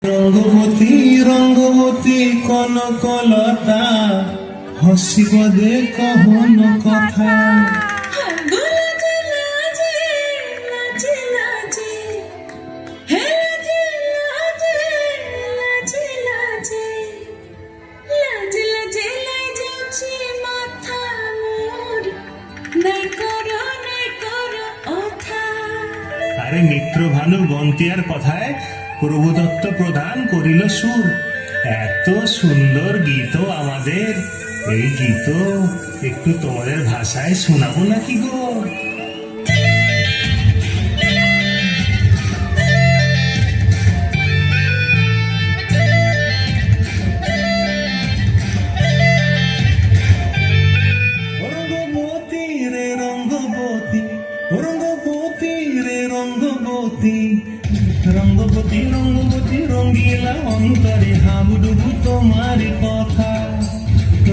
রঙ্গবতী রঙ্গবতী কনকলতা হসিব দে কহন কথা। আরে মিত্র ভানু বন্তিয়ার কথায় প্রভুদত্ত প্রদান করিল সুর। এত সুন্দর গীত আমাদের, এই গীত একটু তোমাদের ভাষায় শোনাবো নাকি গো? রঙ্গবতী রে রঙ্গবতী, রঙ্গবতী রে রঙ্গবতী, রঙ্গবতী রঙ্গবতী রঙ্গিলা অন্তরে হাবুডুবু তোমার কথা।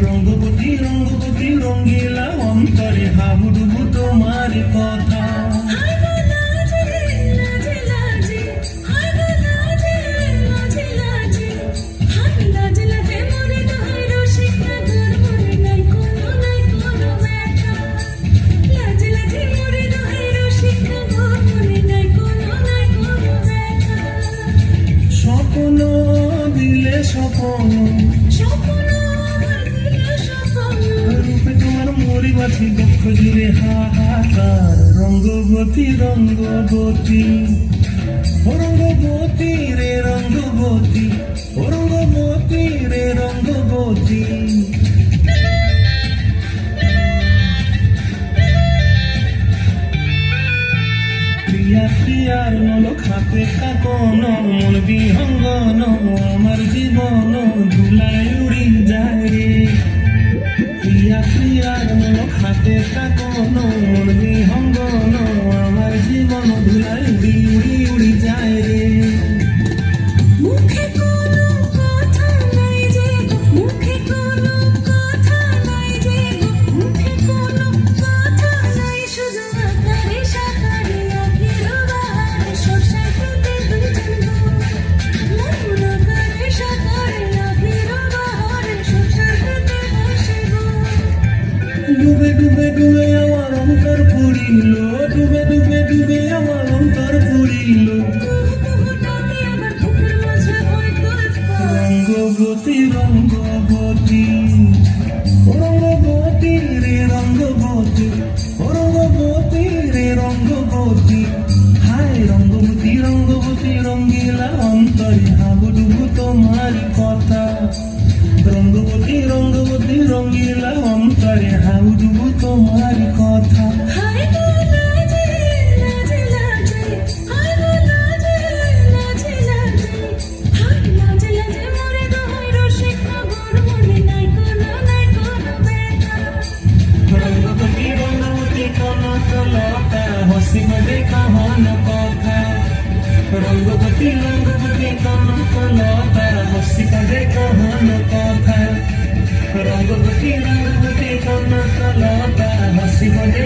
রঙ্গবতী রঙ্গবতী রঙ্গিলা অন্তরে হাবুডুবু তোমার কথা। স্বপ্ন দিলে স্বপ্ন, রূপে তোমার মরি বাছি বক্ষ জুড়ে হাহাকার। রঙ্গবতী রঙ্গবতী, রঙ্গবতী রে রঙ্গবতী, রঙ্গবতী রে রঙ্গবতী। প্রিয়া প্রিয়ার নল খাতে কাকন, মন বিহঙ্গন আমার জীবন ধুলায় উড়ি যায় রে। প্রিয়া প্রিয়ার নল খাতে কাকন, মন বিহঙ্গন আমার জীবন ধুলায় উড়ি উড়ি উড়ি যায় রে। ডুবে ডুবে ডুবে আমার অন্তর পুরিল, ডুবে ডুবে ডুবে আমার অন্তর পুরিল। রঙ্গবতী রঙ্গবতী, রঙ্গবতী রে রঙ্গবতী, রঙ্গবতী রে রঙ্গবতী। হায় রঙ্গবতী রঙ্গবতী রঙ্গিলা অন্তরে হাবুডুবু তোমার কথা। রঙ্গবতী রঙ্গবতী রঙ্গিলা অন্তরে হাবুডুবু তোমার কথা। রঙ্গবতী রঙ্গবতী কনকলতা হসিব দে কহন কথা। রঙ্গবতী রঙ্গবতী কনকলতা হসিব দে কহন কথা। রঙ্গবতী রঙ্গবতী কনকলতা হসিব দে